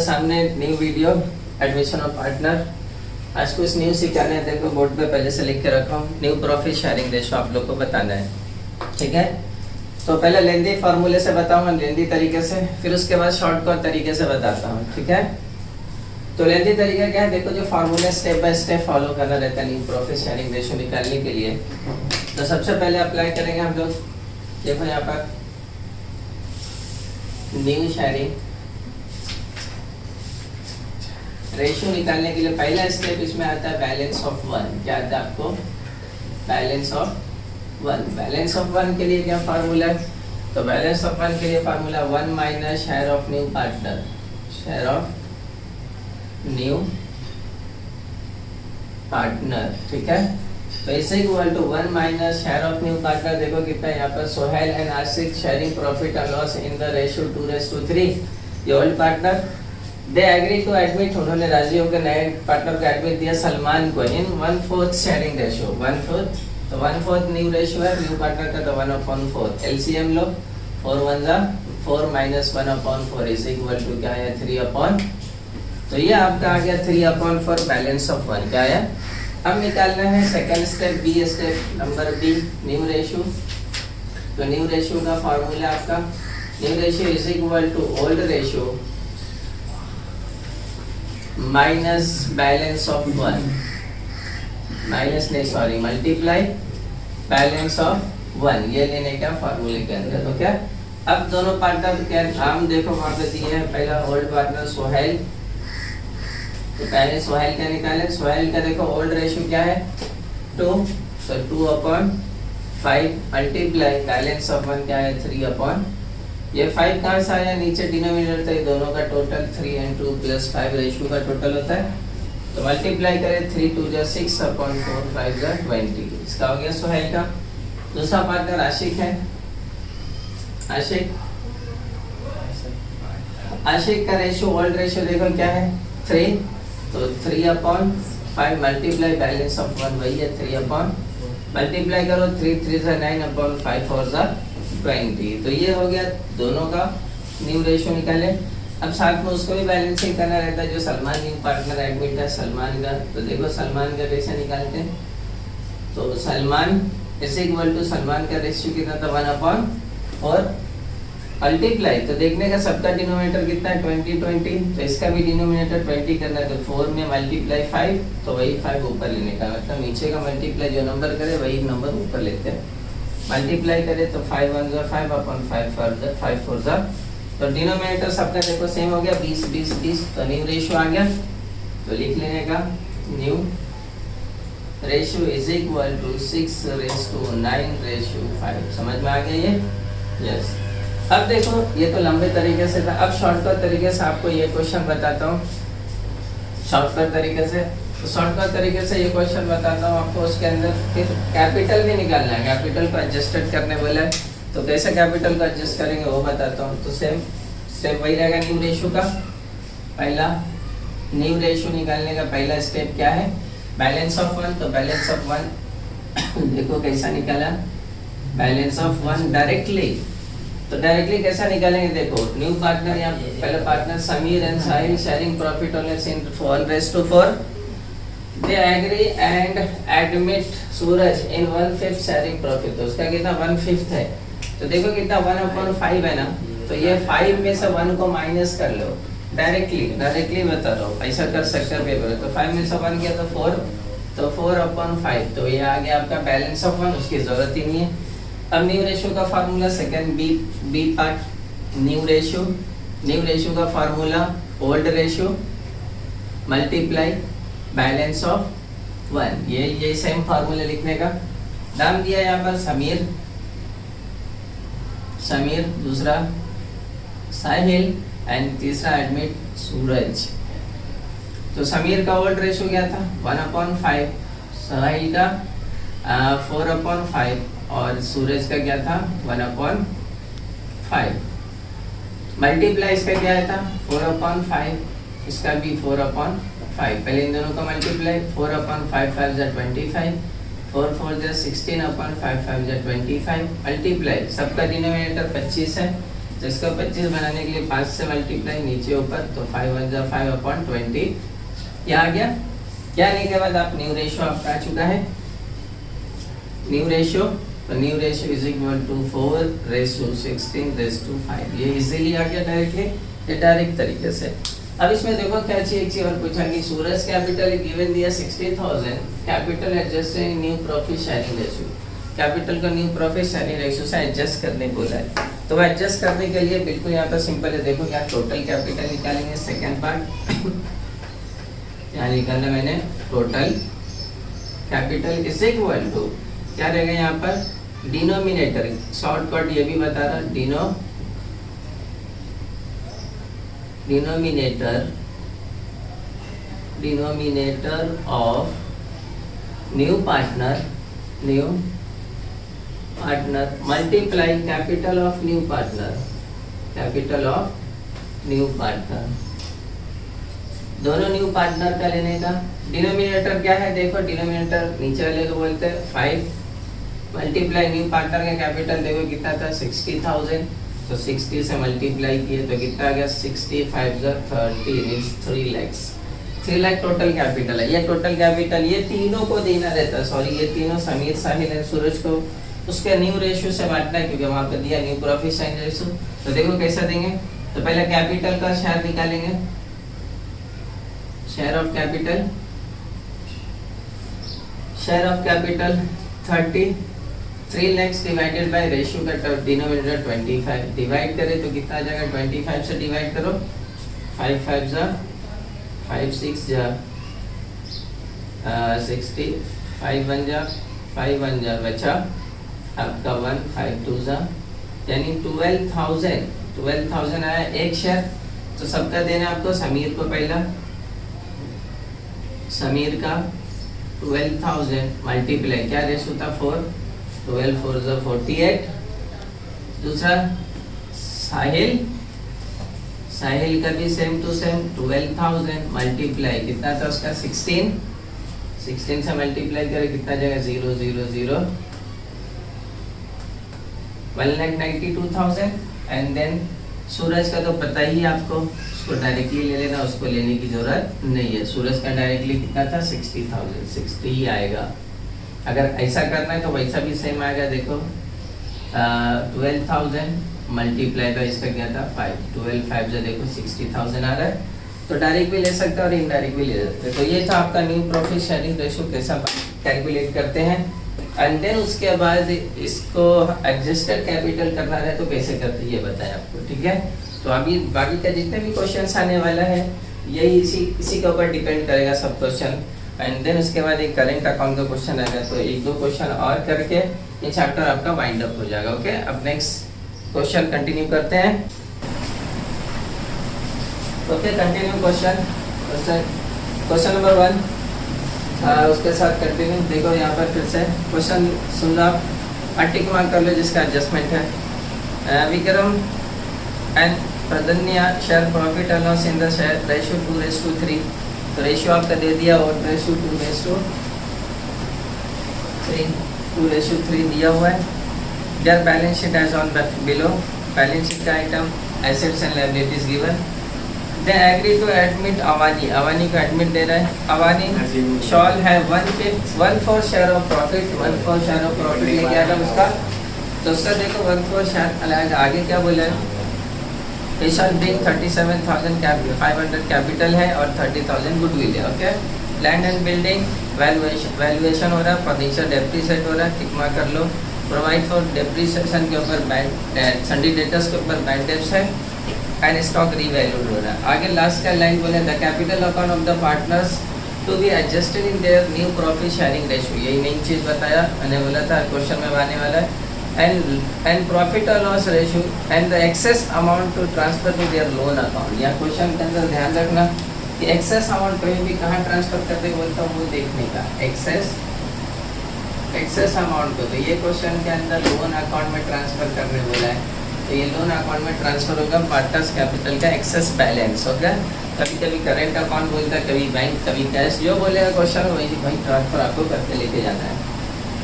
सामने new video admission of partner. आज कुछ न्यू सिखाने हैं। देखो बोर्ड पे पहले से लिख के रखा हूँ, न्यू प्रॉफिट शेयरिंग रेशो आप लोग को बताना है, ठीक है। तो पहले लेंदी फार्मूले से बताऊंगा, लेंदी तरीके से, फिर उसके बाद शॉर्टकट तरीके से बताता हूँ, ठीक है। तो लेंदी तरीका क्या है, देखो जो formula step by step follow करना रहता है न्यू प्रॉफिट शेयरिंग रेशो निकालने के लिए। तो सबसे पहले अप्लाई करेंगे हम लोग, देखो यहाँ पर न्यू शेयरिंग रेशियो निकालने के लिए पहला स्टेप इसमें आता है बैलेंस ऑफ वन। क्या आता है आपको? Balance of one. Balance of one के लिए क्या फार्मूला है? तो बैलेंस ऑफ वन के लिए formula 1 minus share of new partner, share of new partner, ठीक है। तो इसे equal to 1 minus share of new partner. देखो कितना है यहाँ पर, Sohail and Ashiq sharing profit and loss in the ratio 2:3। ये old partner they agree to admit, उन्होंने राजी होकर नए पार्टनर को एडमिट दिया सलमान को इन 1/4 शेयरिंग रेशियो, 1/4। तो 1/4 न्यू रेशियो है न्यू पार्टनर का, तो 1/4 एलसीएम लो, 4 1 जा 4 माइनस 1/4 इज इक्वल टू क्या है 3/। तो ये आपका आ गया 3/4 बैलेंस ऑफ वन। क्या है? अब निकालना है second step, B step number B, new ratio. तो न्यू रेशियो का फॉर्मूला आपका, new ratio is equal to old ratio minus balance of one, minus नहीं sorry multiply balance of one, ये लेने का फॉर्मूले के अंदर। तो क्या अब दोनों पार्टनर क्या नाम देखो वहां पे दिए हैं। पहला ओल्ड पार्टनर सोहेल, तो पहले सोहेल का निकाले। सोहेल का देखो ओल्ड रेशियो क्या है 2, तो 2/5 मल्टीप्लाई बैलेंस ऑफ वन क्या है 3/। ये 5 कहाँ से आया? नीचे डिनोमिनेटर था, ये दोनों का टोटल 3 and 2 + 5 रेशियो का टोटल होता है। तो मल्टीप्लाई करें 3 2 जा 6/4 5 जा 20। इसका हो गया सोहेल का। दूसरा पार्टनर आशिक है। आशिक का रेशियो ओल्ड रेशियो देखो क्या है 3, तो 3/5 मल्टीप्लाई बैलेंस ऑफ वन वही है 3/। मल्टीप्लाई करो 3 3 जा 9/5 4 जा 20। तो ये हो गया दोनों का न्यू रेशियो निकाले। अब साथ में उसको भी बैलेंसिंग करना रहता है, जो सलमान न्यू पार्टनर एडमिट है सलमान का। तो देखो सलमान का कैसे निकालते हैं, तो Salman is equal to Salman का रेशियो कितना था 1/, और मल्टीप्लाई तो देखने का सबका डिनोमिनेटर कितना है 20 20, तो इसका भी डिनोमिनेटर 20 करना है। तो 4 में मल्टीप्लाई 5, तो वही 5 ऊपर लेने का, मतलब नीचे का मल्टीप्लाई जो नंबर करे वही नंबर ऊपर लेते हैं। मल्टीप्लाई करें तो 5 1 जा 5/5 4 जा, तो डिनोमिनेटर सबका देखो सेम हो गया 20 20 20। तो न्यू रेशियो आ गया, तो लिख लेने का new ratio is equal to 6:9:5। समझ में आ गया ये? यस। अब देखो ये तो लंबे तरीके से था, अब शॉर्टकट तरीके से आपको ये क्वेश्चन बताता हूँ। शॉर्टकट तरीके से, तो शॉर्टकट तरीके से ये क्वेश्चन बताता हूँ आपको। उसके अंदर फिर कैपिटल भी निकालना है, कैपिटल को एडजस्टेड करने बोला है, तो कैसे कैपिटल को एडजस्ट करेंगे वो बताता हूँ। तो सेम स्टेप वही रहेगा न्यू रेशियो का। पहला न्यू रेशियो निकालने का पहला स्टेप क्या है? Balance of one. तो बैलेंस ऑफ वन देखो कैसा निकाला, बैलेंस ऑफ वन डायरेक्टली। तो डायरेक्टली कैसा निकालेंगे, देखो न्यू पार्टनर, यहाँ पहले partner Sameer and Sahil sharing profit owners in 1:4। They agree and admit Suraj in 1/5 sharing profit. तो उसका कितना 1/5 है, तो देखो कितना 1/5 है ना, तो ये 5 में से 1 को माइनस कर लो। डायरेक्टली बता रहा हूँ, ऐसा कर सकते हो पेपर। तो 5 में से 1 किया तो 4, तो 4/5। तो ये आ गया आपका बैलेंस ऑफ वन, उसकी जरूरत ही नहीं है। अब न्यू रेशियो का formula second B part, new ratio का formula old ratio multiply balance of one. ये सेम फार्मूला लिखने का। नाम दिया यहाँ पर समीर, दूसरा साहिल एंड तीसरा एडमिट सूरज। तो समीर का ओल्ड रेशियो क्या था 1/5, साहिल का 4/5 और सूरज का क्या था 1/5। मल्टीप्लाई इसका क्या था 4/5, इसका भी 4/5। पहले इन दोनों का मल्टीप्लाई 4/5 5 जा 25, 4 4 जा 16/5 5 जा 25। मल्टीप्लाई सबका डिनोमिनेटर 25 है, तो इसका 25 बनाने के लिए 5 से मल्टीप्लाई नीचे ऊपर, तो 5 1 जा 5/20 क्या आ गया। क्या आने के बाद आप न्यू रेशियो आपका आ चुका है, न्यू रेशियो, तो new ratio is equal to 4:16:5। ये इजीली आ गया डायरेक्टली, ये डायरेक्ट तरीके से। अब इसमें देखो क्या चाहिए, एक चीज और पूछा कि सूरज कैपिटल गिवन दिया 60,000, capital adjusting new profit sharing ratio, capital को न्यू प्रॉफिट शेयरिंग रेशियो से एडजस्ट करने बोला है। तो एडजस्ट करने के लिए बिल्कुल यहाँ पर सिंपल है, देखो यहाँ टोटल कैपिटल निकालेंगे, सेकेंड पार्ट यहाँ निकालना मैंने, total capital is equal to क्या रहेगा यहाँ पर, डिनोमिनेटर, शॉर्टकट ये भी बता रहा, denominator of new partner multiply capital of new partner, दोनों न्यू पार्टनर का लेने का। डिनोमिनेटर क्या है, देखो डिनोमिनेटर नीचे वाले को बोलते हैं 5 मल्टीप्लाई न्यू पार्टनर का कैपिटल देखो कितना था 60,000, तो 60 से मल्टीप्लाई किए तो कितना आ गया 60 5 30 means 3 lakh, 3 lakh total capital है। ये टोटल कैपिटल ये तीनों को देना रहता है, सॉरी ये तीनों समीर, साहिल और सूरज को उसके न्यू रेशियो से बांटना है, क्योंकि वहां पे दिया न्यू प्रॉफिट शेयरिंग रेशियो। तो देखो कैसा देंगे, तो पहले कैपिटल का शेयर निकालेंगे, share of capital 30, 3 lakhs divided by ratio का डिनोमिनेटर 25, डिवाइड करें तो कितना आ जाएगा, 25 से डिवाइड करो, 5 5 जा 5 6 जा 60, 5 1 जा 5 1 जा बचा आपका 1 5 2 जा, यानी 12,000 आया एक शेयर। तो सबका देना आपको, समीर को पहला, समीर का 12,000 मल्टीप्लाई क्या रेशियो था 4, 12 4 जा 48। दूसरा साहिल का भी सेम टू सेम 12,000 मल्टीप्लाई कितना था उसका 16 से मल्टीप्लाई करें कितना जाएगा 0 0 0 1,92,000। एंड देन सूरज का तो पता ही है आपको, उसको डायरेक्टली ले लेना, उसको लेने की जरूरत नहीं है। सूरज का डायरेक्टली कितना था 60,000, 60 ही आएगा। अगर ऐसा करना है तो वैसा भी सेम आएगा, देखो 12,000 मल्टीप्लाई का इसका क्या था 5, 12 5 जो देखो 60,000 आ रहा है। तो डायरेक्ट भी ले सकते हैं और इनडायरेक्ट भी ले सकते हैं। तो ये था आपका न्यू प्रॉफिट शेयरिंग रेशियो कैसा कैलकुलेट करते हैं। एंड देन उसके बाद इसको एडजस्टेड कैपिटल करना है तो कैसे करते हैं ये बताएं आपको, ठीक है। तो अभी बाकी का जितने भी क्वेश्चंस आने वाला है यही इसी के ऊपर डिपेंड करेगा सब क्वेश्चन। एंड देन उसके बाद एक करेंट अकाउंट का क्वेश्चन आएगा, तो एक दो क्वेश्चन और करके ये चैप्टर आपका वाइंड अप हो जाएगा। ओके, अब नेक्स्ट क्वेश्चन कंटिन्यू करते हैं। ओके, कंटिन्यू क्वेश्चन नंबर 1 उसके साथ कंटिन्यू। देखो यहाँ पर फिर से क्वेश्चन सुन लो, टिक मार्क कर लो जिसका एडजस्टमेंट है। Vikram and Pradnya share profit and loss in the share ratio 2:3। तो रेशियो आपका दे दिया और रेशियो 2:3 दिया हुआ है। There balance sheet as on below, balance sheet का item assets and liabilities given. They agree to admit Avani, Avani को एडमिट दे रहा है। अवानी शॉल है 1/4 share of profit, 1/4 share of profit लेके आएगा उसका। तो उसका देखो 1/4 शेयर अलग, आगे क्या बोला है, he shall bring 37,500 कैपिटल है और 30,000 गुडविल है। Okay, land and building valuation हो रहा है, फर्नीचर डेप्रिसिएट हो रहा है, टिक मार्क कर लो। प्रोवाइड फॉर डेप्रिसिएशन के ऊपर बैंक सन्डी डेटर्स के ऊपर बैंक डेब्ट्स है एंड स्टॉक रीवैल्यूड हो रहा है। आगे लास्ट का लाइन बोले the capital account of the partners to be adjusted in their new profit sharing ratio. यही नई चीज़ बताया, मैंने बोला था क्वेश्चन में आने वाला है। एंड प्रॉफिट और loss ratio and the excess amount to transfer to their loan account. यहाँ क्वेश्चन के अंदर ध्यान रखना कि एक्सेस अमाउंट कहीं भी कहाँ ट्रांसफर करते बोलता हूँ वो देखने का, एक्सेस अमाउंट को। तो ये क्वेश्चन के अंदर लोन अकाउंट में ट्रांसफर करने बोला है, तो ये लोन अकाउंट में ट्रांसफर होगा पार्टनर्स कैपिटल का एक्सेस बैलेंस होगा। कभी कभी करेंट अकाउंट बोलता है, कभी बैंक, कभी कैश, जो बोलेगा क्वेश्चन वही भाई ट्रांसफर आपको करके लेके जाना है।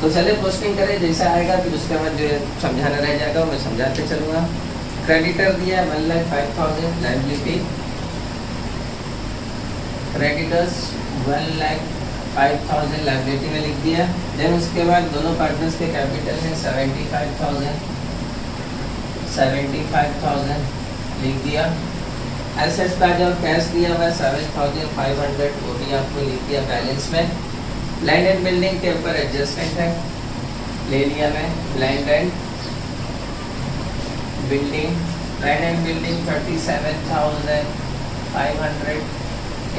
तो चले पोस्टिंग करें, जैसा आएगा फिर उसके बाद जो समझाना रह जाएगा मैं समझाते चलूँगा। क्रेडिटर दिया है 1,05,000 लाइबिलिटी, क्रेडिटर्स 1,05,000 लाइबिलिटी में लिख दिया। देन उसके बाद दोनों पार्टनर्स के कैपिटल है 75,000 लिख दिया। एसेट्स का जो कैश दिया हुआ है 7,500 वो भी आपको लिख दिया बैलेंस में। लैंड एंड बिल्डिंग के ऊपर एडजस्टमेंट है, ले लिया मैं land and building. Land and building 37,500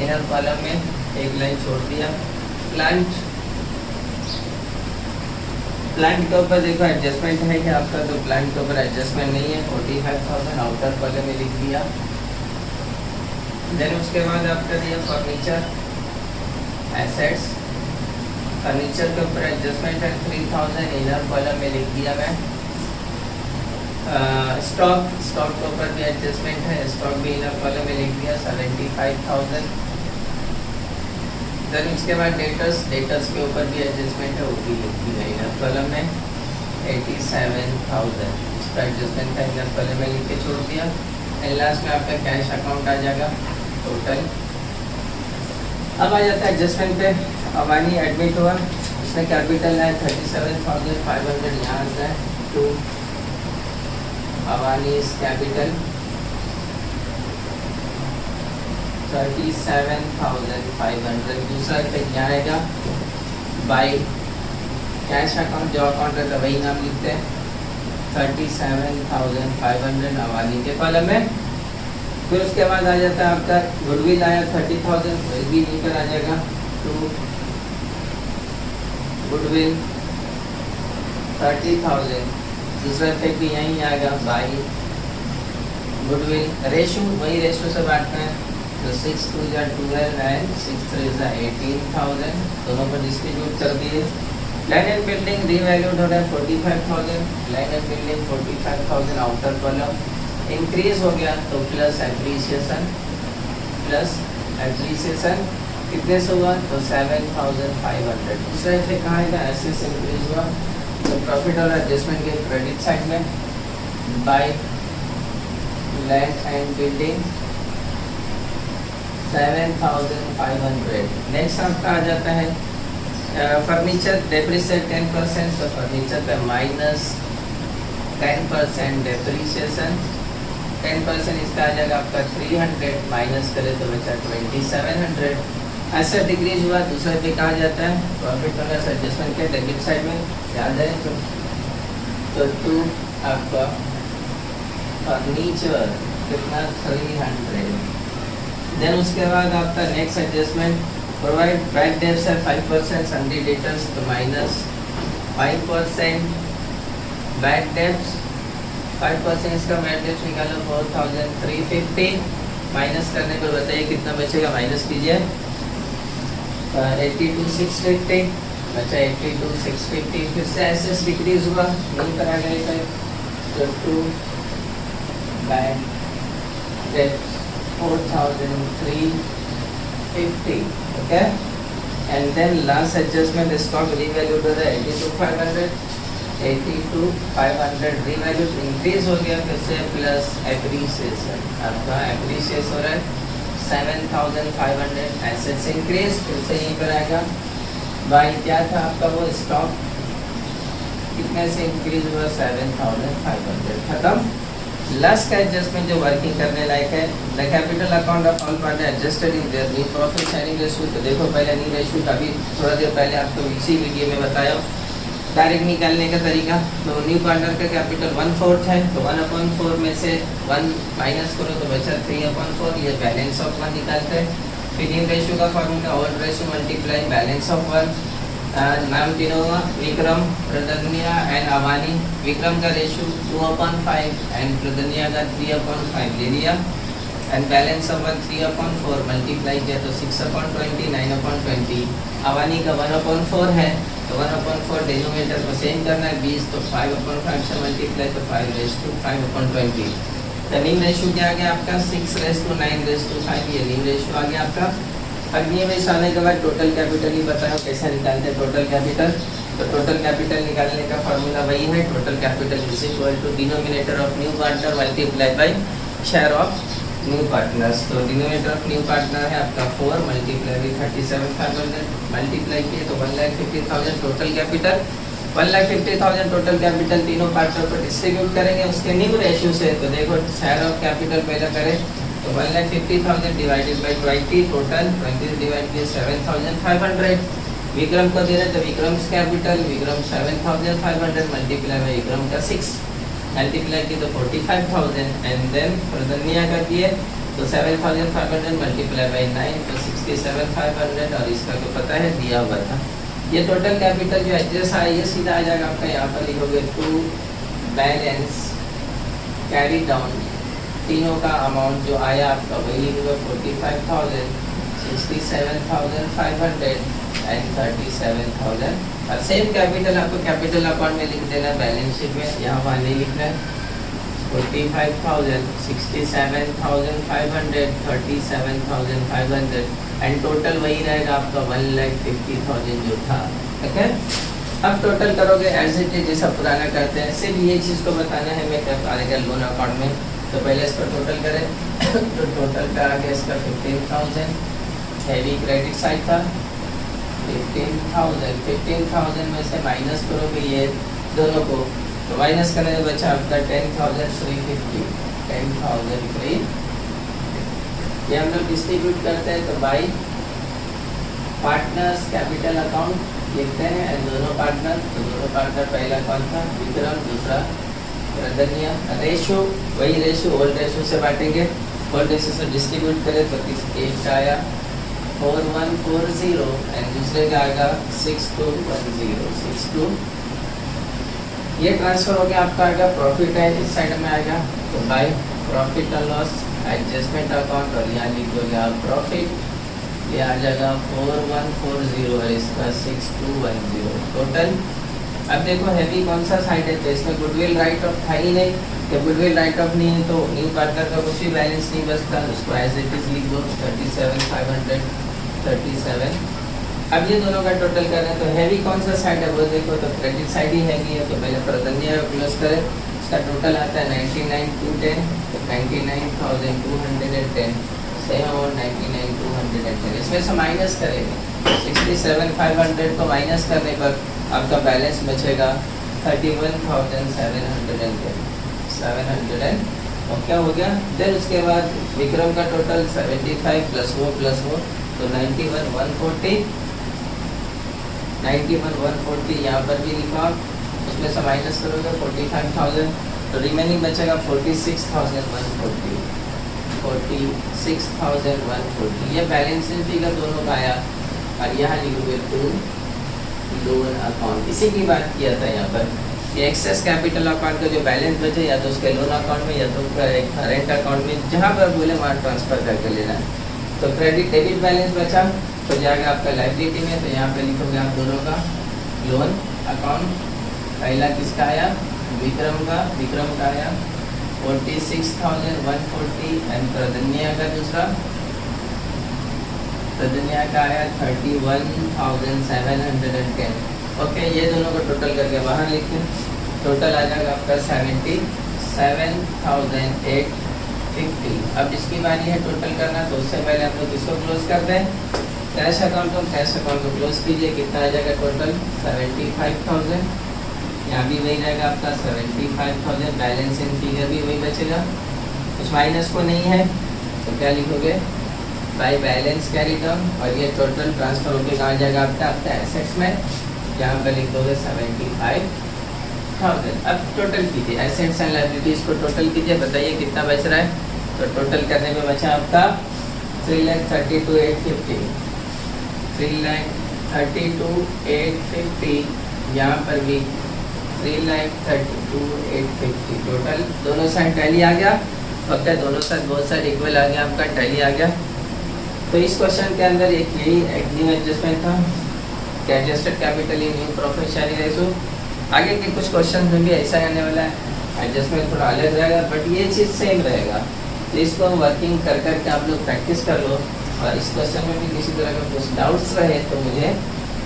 inner column में एक लाइन छोड़ दिया। प्लांट के ऊपर देखो एडजस्टमेंट है कि आपका, तो प्लांट के ऊपर एडजस्टमेंट नहीं है, 45,000 आउटर कॉलम में लिख दिया। देन उसके बाद आपका दिया फर्नीचर एसेट्स, फर्नीचर के ऊपर एडजस्टमेंट है 3,000 इनर कॉलम में लिख दिया मैं। स्टॉक के ऊपर भी एडजस्टमेंट है, स्टॉक भी इनर कॉलम में लिख दिया 75,000। देन उसके बाद डेटर्स के ऊपर भी एडजस्टमेंट है, वो भी लिख दिया इनर कॉलम में 87,000, इसका एडजस्टमेंट है इनर कॉलम में लिख के छोड़ दिया। एंड लास्ट में आपका कैश अकाउंट आ जाएगा टोटल। अब आ जाता है एडजस्टमेंट पे। अवानी एडमिट हुआ, उसने कैपिटल है 37,500, यहाँ आता है टू अवानी इज कैपिटल 37,500। दूसरा इफेक्ट यहाँ आएगा बाई कैश अकाउंट, जो अकाउंट रहता है वही नाम लिखते हैं 37,500 अवानी के कॉलम में। फिर उसके बाद आ जाता है आपका गुडविल आया 30,000, भी नीचे आ जाएगा टू गुडविल 30,000। दूसरा इफेक्ट भी यहीं आएगा बाई गुडविल। रेशो वही रेशो से बांटना है, तो 6 2 12 एंड 6 3 18,000, दोनों को डिस्ट्रीब्यूट कर दिए। लैंड एंड बिल्डिंग रीवैल्यूड हो रहा है 45,000, land and building 45,000 outer column increase हो गया, तो प्लस एप्रिसिएशन कितने से हुआ, तो 7,500। दूसरा इफेक्ट कहाँ आएगा, एसेट्स इंक्रीज हुआ, तो प्रॉफिट और एडजस्टमेंट के क्रेडिट साइड में by land and building 7,500। Next आपका आ जाता है फर्नीचर डेप्रिसिएट 10%, तो फर्नीचर पे माइनस 10% डेप्रिसिएशन 10%, इसका आ जाएगा आपका 300, माइनस करे तो बचा 2,700। ऐसा डिक्रीज हुआ। दूसरा पे कहा जाता है प्रॉफिट और लॉस एडजस्टमेंट के डेबिट साइड में, याद है तो टू आपका फर्नीचर कितना 300। देन उसके बाद आपका next adjustment provide bad debts है 5%, सन्डी डेटर्स तो माइनस 5%, बैड डेब्ट्स 5%, इसका बैड डेब्ट्स निकालो 4,350, माइनस करने पर बताइए कितना बचेगा, माइनस कीजिए 82,650 बचा 82,650। फिर से एसेट्स डिक्रीज हुआ, नहीं करा गया तो to bad debts 4,350, okay. And then last adjustment stock revalued हो रहा है 82,500 रीवैल्यूड इंक्रीज हो गया, फिर से प्लस एप्रिसिएशन, आपका एप्रिसिएशन हो रहा है 7,500। एसेट्स इंक्रीज, फिर से यहीं पर आएगा बाई क्या था आपका वो स्टॉक कितने से इंक्रीज हुआ 7,500, खत्म। लास्ट का एडजस्टमेंट जो वर्किंग करने लायक है, the capital account of all partner adjusted in their new profit sharing ratio. तो देखो पहले न्यू रेशियो का भी थोड़ा देर पहले आपको इसी वीडियो में बताया डायरेक्ट निकालने का तरीका। तो न्यू पार्टनर का कैपिटल 1/4 है, तो 1/4 में से 1 माइनस करो तो बचा 3/4, ये बैलेंस ऑफ 1 निकालते हैं। फिर न्यू रेशियो का formula old ratio multiply balance of 1। नाम तीनों हुआ विक्रम, प्रदन्या एंड अवानी। विक्रम का रेशियो 2/5 एंड प्रदन्या का 3/5 ले लिया, एंड बैलेंस ऑफ 1 3/4 मल्टीप्लाई किया तो 6/20 9/20। अवानी का 1/4 है, तो 1/4 डिनोमिनेटर को सेम करना है 20, तो 5/5 से मल्टीप्लाई तो 5/5/20। तो न्यू रेशियो क्या आ गया आपका 6:9:5, ये न्यू रेशियो आ गया आपका। अब ये में आने के बाद टोटल कैपिटल ही बताओ कैसे निकालते हैं टोटल कैपिटल। तो टोटल कैपिटल निकालने का फॉर्मूला वही है, total capital is equal to denominator of new partner multiply by share of new partners. तो डिनोमिनेटर ऑफ न्यू पार्टनर है आपका 4 मल्टीप्लाई बाय 37,500 मल्टीप्लाई किए तो 1,50,000 टोटल कैपिटल। 1,50,000 टोटल कैपिटल तीनों पार्टनर को डिस्ट्रीब्यूट करेंगे उसके न्यू रेशियो से। तो देखो शेयर ऑफ कैपिटल पहले करें तो 1,50,000 डिवाइडेड बाय 20 टोटल 20 डिवाइड किए 7,500। विक्रम को दे रहे तो Vikram capital Vikram 7,500 multiply by Vikram का 6 मल्टीप्लाई किए तो 45,000 एंड देन प्रदन्या का किए तो 7,500 मल्टीप्लाई बाय 9 तो 67,500 और इसका तो पता है दिया हुआ था। ये टोटल कैपिटल जो एडजस्ट आया ये सीधा आ जाएगा आपका, यहाँ पर लिखोगे टू बैलेंस कैरी डाउन तीनों का अमाउंट जो आया आपका वही लिखोगे 45,000 67,500 एंड 37,000 और सेम कैपिटल आपको कैपिटल अकाउंट में लिख देना बैलेंस शीट में, यहाँ वहाँ नहीं लिखना है। 45,000 67,500 37,500 एंड टोटल वही रहेगा आपका 1,50,000 जो था। ठीक है, अब टोटल करोगे एज इट इज जैसा पुराना करते हैं, सिर्फ ये चीज़ को बताना है मैं क्या आएगा लोन अकाउंट में। तो पहले इसका टोटल करें तो टोटल का आ गया इसका 15,000 हैवी क्रेडिट साइड था 15,000 में से माइनस करोगे ये दोनों को तो माइनस करने में बचा आपका 10,350 10,003 ये हम लोग डिस्ट्रीब्यूट करते हैं तो बाई पार्टनर्स कैपिटल अकाउंट लिखते हैं एंड दोनों पार्टनर तो दोनों पार्टनर पहला कौन था विक्रम दूसरा प्रदन्या। रेशो वही रेशो ओल्ड रेशो से बांटेंगे, ओल्ड रेशो से डिस्ट्रीब्यूट करें तो एक का आया 4140 एंड दूसरे का आएगा 6210 62 ये ट्रांसफर हो गया आपका आएगा प्रॉफिट है इस साइड में आएगा तो by profit and loss adjustment account और यहाँ लिखोगे आप प्रॉफिट ये आ जाएगा 4140 और इसका 6210 टोटल। अब देखो हैवी कौन सा साइड है तो इसमें गुडविल राइट ऑफ था ही नहीं, जब गुडविल राइट ऑफ नहीं है तो न्यू पार्टनर का कुछ भी बैलेंस नहीं बचता, उसको एज इट इज लिख दो 37,537। अब ये दोनों का टोटल कर रहे हैं तो हैवी कौन सा साइड है वो देखो तो क्रेडिट साइड ही हैवी है तो पहले प्रदन्या क्लोज करें, इसका टोटल आता है 99,210 तो 99,210 सेम अमाउंट 99,210 इसमें से माइनस करेंगे 67,500 को माइनस करने पर आपका बैलेंस बचेगा 31,710 और क्या हो गया। देन उसके बाद विक्रम का टोटल 75 प्लस वो तो 91,140 यहाँ पर भी लिखा उसमें से माइनस करोगे 45,000 तो रिमेनिंग बचेगा 46,140 ये बैलेंस फिगर दोनों का आया और यहाँ लिखोगे टू लोन अकाउंट। इसी की बात किया था यहाँ पर ये एक्सेस कैपिटल अकाउंट का जो बैलेंस बचे या तो उसके लोन अकाउंट में या तो करेंट अकाउंट में जहाँ पर बोले वहाँ ट्रांसफर करके लेना है। तो क्रेडिट डेबिट बैलेंस बचा तो जाएगा आपका लाइबिलिटी में तो यहाँ पे लिखोगे आप दोनों का लोन अकाउंट। पहला किसका आया विक्रम का आया 46,140 एंड प्रदन्या का दूसरा का आया 31,710। ओके ये दोनों को टोटल करके बाहर लिखें टोटल आ जाएगा आपका 77,850। अब इसकी बारी है टोटल करना तो उससे पहले हम लोग इसको क्लोज करते हैं कैश अकाउंट को क्लोज कीजिए कितना आ जाएगा टोटल 75,000 यहाँ भी वही रहेगा आपका 75,000 बैलेंस इन फिगर भी वही बचेगा कुछ माइनस को नहीं है तो क्या लिखोगे बाई बैलेंस कैरी डाउन और ये टोटल ट्रांसफर होकर कहाँ जाएगा आपका एसेट्स में जहाँ पर लिख दोगे 75,000। अब टोटल कीजिए एसेट्स एंड लायबिलिटीज को टोटल कीजिए बताइए कितना बच रहा है तो टोटल करने में बचा आपका 3,32,850 3,32,850 यहाँ पर भी 3,32,850 टोटल दोनों साइड टैली आ गया ओके दोनों साइड बहुत सारे इक्वल आ गया आपका टैली आ गया। तो इस क्वेश्चन के अंदर एक यही न्यू एडजस्टमेंट था कि adjusted capital in new profit sharing ratio. आगे के कुछ क्वेश्चन में भी ऐसा आने वाला है एडजस्टमेंट थोड़ा अलग रहेगा बट ये चीज़ सेम रहेगा तो इसको वर्किंग कर करके आप लोग प्रैक्टिस कर लो और इस क्वेश्चन में भी किसी तरह का कुछ डाउट्स रहे तो मुझे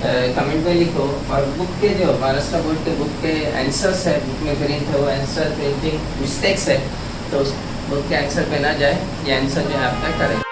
कमेंट में लिखो। और बुक के जो महाराष्ट्र बोर्ड के बुक के आंसर्स है, बुक में प्रिंट है, वो आंसर प्रिंटिंग मिस्टेक्स है, तो उस बुक के आंसर पे ना जाए, ये आंसर जो है आपका करेक्ट